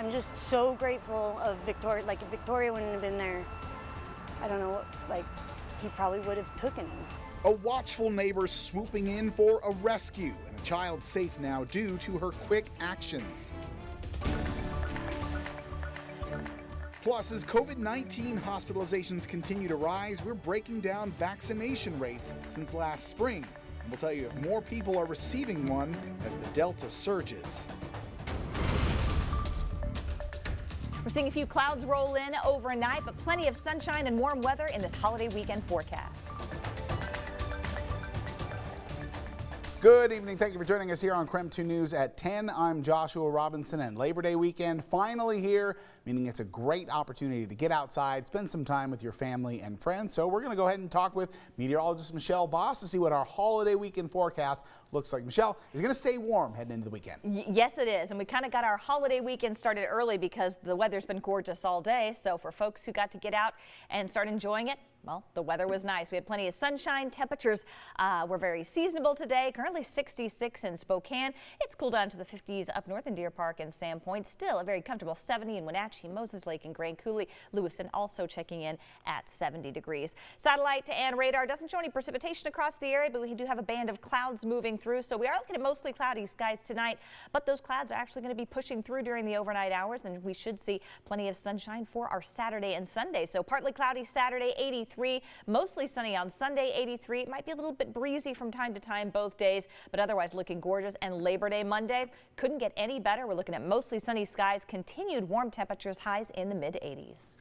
I'm just so grateful of Victoria. Like, if Victoria wouldn't have been there, I don't know, like, he probably would have taken him. A watchful neighbor swooping in for a rescue, and a child safe now due to her quick actions. Plus, as COVID-19 hospitalizations continue to rise, we're breaking down vaccination rates since last spring. And we'll tell you if more people are receiving one as the Delta surges. We're seeing a few clouds roll in overnight, but plenty of sunshine and warm weather in this holiday weekend forecast. Good evening. Thank you for joining us here on Krem2 News at 10. I'm Joshua Robinson, and Labor Day weekend finally here, meaning it's a great opportunity to get outside, spend some time with your family and friends. So we're going to go ahead and talk with meteorologist Michelle Boss to see what our holiday weekend forecast looks like. Michelle, is it going to stay warm heading into the weekend? Yes, it is. And we kind of got our holiday weekend started early because the weather's been gorgeous all day. So for folks who got to get out and start enjoying it, well, the weather was nice. We had plenty of sunshine. Temperatures were very seasonable today. Currently 66 in Spokane. It's cooled down to the 50s up north in Deer Park and Sandpoint. Still a very comfortable 70 in Wenatchee, Moses Lake, and Grand Coulee. Lewiston also checking in at 70 degrees. Satellite and radar doesn't show any precipitation across the area, but we do have a band of clouds moving through. So we are looking at mostly cloudy skies tonight, but those clouds are actually going to be pushing through during the overnight hours, and we should see plenty of sunshine for our Saturday and Sunday. So partly cloudy Saturday, 83. Mostly sunny on Sunday, 83. It might be a little bit breezy from time to time both days, but otherwise looking gorgeous. And Labor Day Monday couldn't get any better. We're looking at mostly sunny skies, continued warm temperatures, highs in the mid 80s.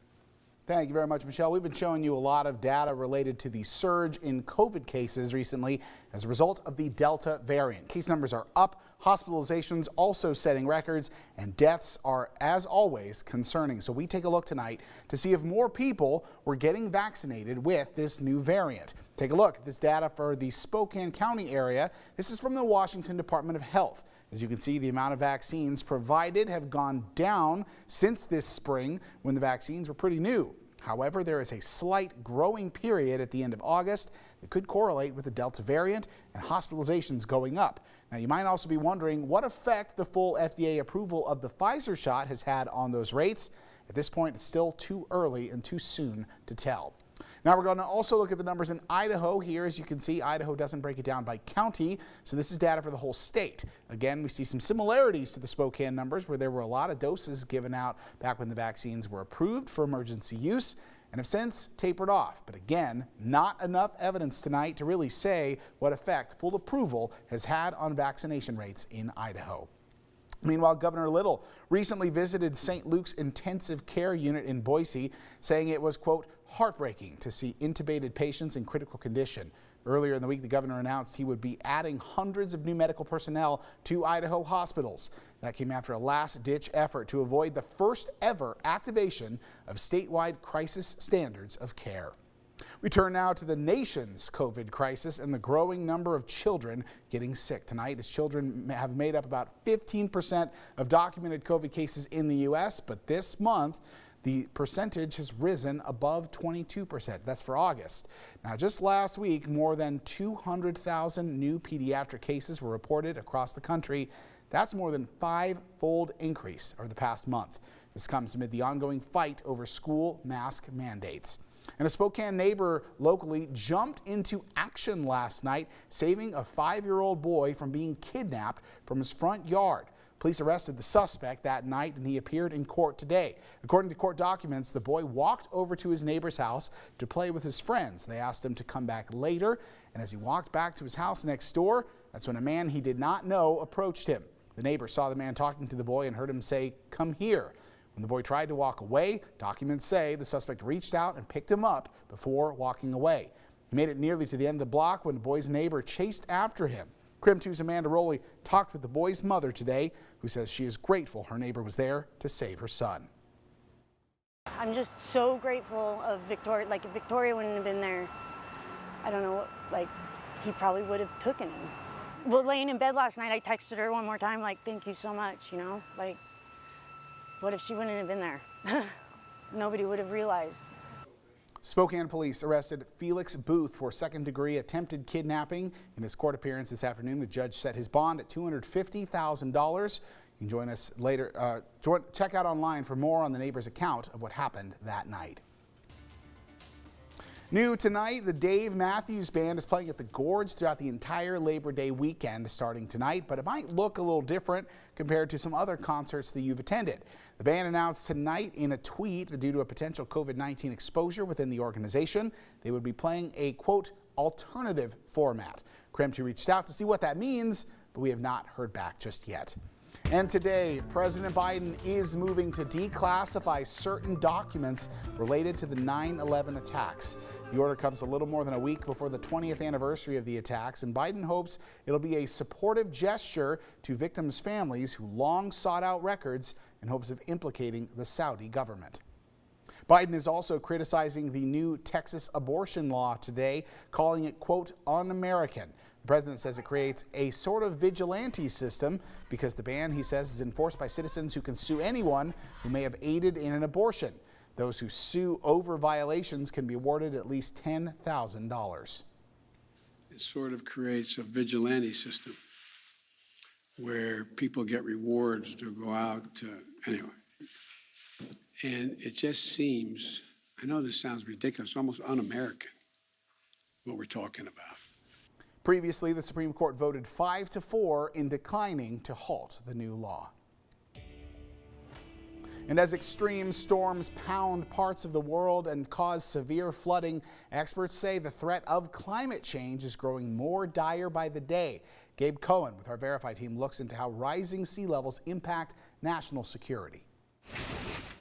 Thank you very much, Michelle. We've been showing you a lot of data related to the surge in COVID cases recently as a result of the Delta variant. Case numbers are up, hospitalizations also setting records, and deaths are, as always, concerning. So we take a look tonight to see if more people were getting vaccinated with this new variant. Take a look at this data for the Spokane County area. This is from the Washington Department of Health. As you can see, the amount of vaccines provided have gone down since this spring when the vaccines were pretty new. However, there is a slight growing period at the end of August that could correlate with the Delta variant and hospitalizations going up. Now, you might also be wondering what effect the full FDA approval of the Pfizer shot has had on those rates. At this point, it's still too early and too soon to tell. Now we're going to also look at the numbers in Idaho here. As you can see, Idaho doesn't break it down by county, so this is data for the whole state. Again, we see some similarities to the Spokane numbers where there were a lot of doses given out back when the vaccines were approved for emergency use and have since tapered off. But again, not enough evidence tonight to really say what effect full approval has had on vaccination rates in Idaho. Meanwhile, Governor Little recently visited St. Luke's intensive care unit in Boise, saying it was, quote, heartbreaking to see intubated patients in critical condition. Earlier in the week, the governor announced he would be adding hundreds of new medical personnel to Idaho hospitals. That came after a last-ditch effort to avoid the first ever activation of statewide crisis standards of care. We turn now to the nation's COVID crisis and the growing number of children getting sick tonight, as children have made up about 15% of documented COVID cases in the U.S., but this month, the percentage has risen above 22%. That's for August. Now, just last week, more than 200,000 new pediatric cases were reported across the country. That's more than five-fold increase over the past month. This comes amid the ongoing fight over school mask mandates. And a Spokane neighbor locally jumped into action last night, saving a 5-year-old boy from being kidnapped from his front yard. Police arrested the suspect that night, and he appeared in court today. According to court documents, the boy walked over to his neighbor's house to play with his friends. They asked him to come back later, and as he walked back to his house next door, that's when a man he did not know approached him. The neighbor saw the man talking to the boy and heard him say, "Come here." When the boy tried to walk away, documents say the suspect reached out and picked him up before walking away. He made it nearly to the end of the block when the boy's neighbor chased after him. Krem2's Amanda Rowley talked with the boy's mother today, who says she is grateful her neighbor was there to save her son. I'm just so grateful of Victoria. Like, if Victoria wouldn't have been there, I don't know, like, he probably would have taken him. Well, laying in bed last night, I texted her one more time, like, thank you so much, you know? Like, what if she wouldn't have been there? Nobody would have realized. Spokane police arrested Felix Booth for second-degree attempted kidnapping. In his court appearance this afternoon, the judge set his bond at $250,000. You You can join us later. Check out online for more on the neighbor's account of what happened that night. New tonight, the Dave Matthews Band is playing at the Gorge throughout the entire Labor Day weekend starting tonight, but it might look a little different compared to some other concerts that you've attended. The band announced tonight in a tweet that due to a potential COVID-19 exposure within the organization, they would be playing a, quote, alternative format. Krem2 reached out to see what that means, but we have not heard back just yet. And today, President Biden is moving to declassify certain documents related to the 9/11 attacks. The order comes a little more than a week before the 20th anniversary of the attacks, and Biden hopes it'll be a supportive gesture to victims' families who long sought out records in hopes of implicating the Saudi government. Biden is also criticizing the new Texas abortion law today, calling it, quote, un-American. The president says it creates a sort of vigilante system because the ban, he says, is enforced by citizens who can sue anyone who may have aided in an abortion. Those who sue over violations can be awarded at least $10,000. It sort of creates a vigilante system where people get rewards to go out to, anyway. And it just seems, I know this sounds ridiculous, almost un-American, what we're talking about. Previously, the Supreme Court voted 5-4 in declining to halt the new law. And as extreme storms pound parts of the world and cause severe flooding, experts say the threat of climate change is growing more dire by the day. Gabe Cohen with our Verify team looks into how rising sea levels impact national security.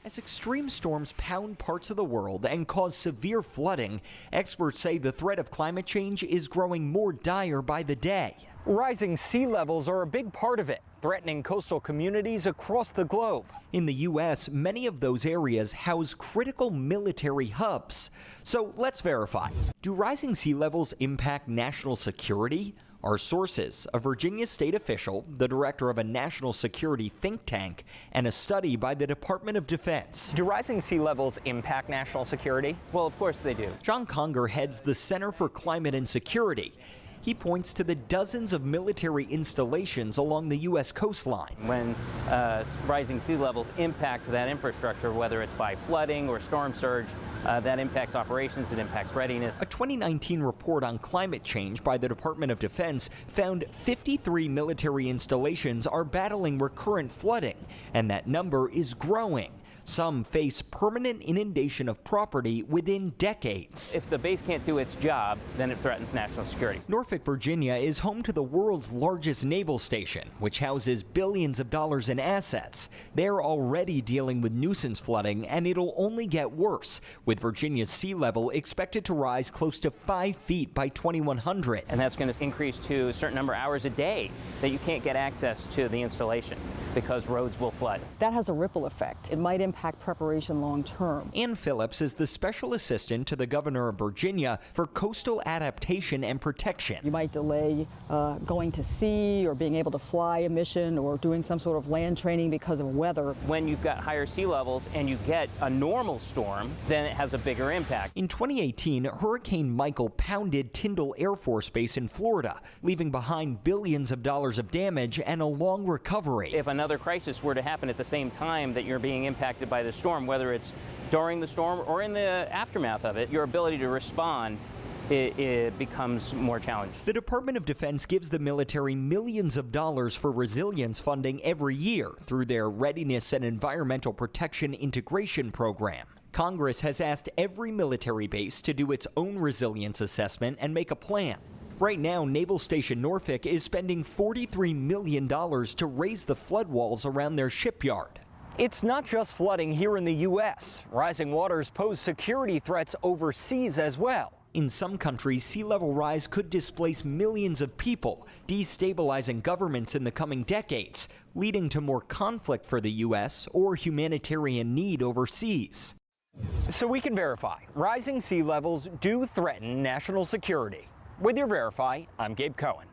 As extreme storms pound parts of the world and cause severe flooding, experts say the threat of climate change is growing more dire by the day. Rising sea levels are a big part of it, threatening coastal communities across the globe. In the U.S., many of those areas house critical military hubs. So let's verify. Do rising sea levels impact national security? Our sources, a Virginia state official, the director of a national security think tank, and a study by the Department of Defense. Do rising sea levels impact national security? Well, of course they do. John Conger heads the Center for Climate and Security. He points to the dozens of military installations along the U.S. coastline. When rising sea levels impact that infrastructure, whether it's by flooding or storm surge, that impacts operations, it impacts readiness. A 2019 report on climate change by the Department of Defense found 53 military installations are battling recurrent flooding, and that number is growing. Some face permanent inundation of property within decades. If the base can't do its job, then it threatens national security. Norfolk, Virginia is home to the world's largest naval station, which houses billions of dollars in assets. They're already dealing with nuisance flooding, and it'll only get worse, with Virginia's sea level expected to rise close to 5 feet by 2100. And that's going to increase to a certain number of hours a day that you can't get access to the installation because roads will flood. That has a ripple effect. It might impact preparation long term. Ann Phillips is the special assistant to the governor of Virginia for coastal adaptation and protection. You might delay going to sea or being able to fly a mission or doing some sort of land training because of weather. When you've got higher sea levels and you get a normal storm, then it has a bigger impact. In 2018, Hurricane Michael pounded Tyndall Air Force Base in Florida, leaving behind billions of dollars of damage and a long recovery. If another crisis were to happen at the same time that you're being impacted by the storm, whether it's during the storm or in the aftermath of it, your ability to respond it becomes more challenged. The Department of Defense gives the military millions of dollars for resilience funding every year through their Readiness and Environmental Protection Integration Program. Congress has asked every military base to do its own resilience assessment and make a plan. Right now, Naval Station Norfolk is spending $43 million to raise the flood walls around their shipyard. It's not just flooding here in the U.S. Rising waters pose security threats overseas as well. In some countries, sea level rise could displace millions of people, destabilizing governments in the coming decades, leading to more conflict for the U.S. or humanitarian need overseas. So we can verify, rising sea levels do threaten national security. With your Verify, I'm Gabe Cohen.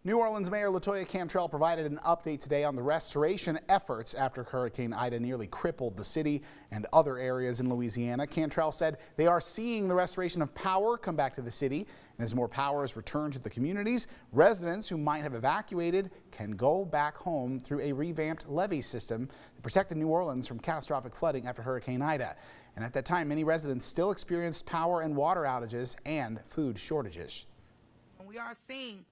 New Orleans Mayor LaToya Cantrell provided an update today on the restoration efforts after Hurricane Ida nearly crippled the city and other areas in Louisiana. Cantrell said they are seeing the restoration of power come back to the city, and as more power is returned to the communities, residents who might have evacuated can go back home through a revamped levee system that protected New Orleans from catastrophic flooding after Hurricane Ida. And at that time, many residents still experienced power and water outages and food shortages. We are seeing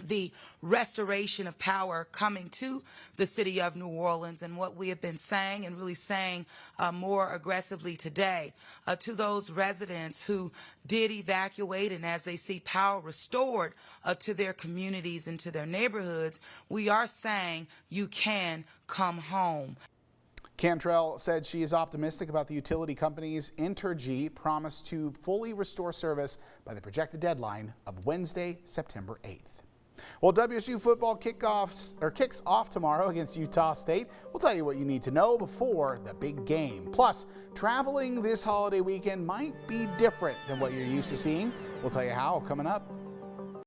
the restoration of power coming to the city of New Orleans, and what we have been saying and really saying more aggressively today to those residents who did evacuate, and as they see power restored to their communities and to their neighborhoods, we are saying you can come home. Cantrell said she is optimistic about the utility company's Entergy promise to fully restore service by the projected deadline of Wednesday, September 8th. Well, WSU football kicks off tomorrow against Utah State. We'll tell you what you need to know before the big game. Plus, traveling this holiday weekend might be different than what you're used to seeing. We'll tell you how coming up.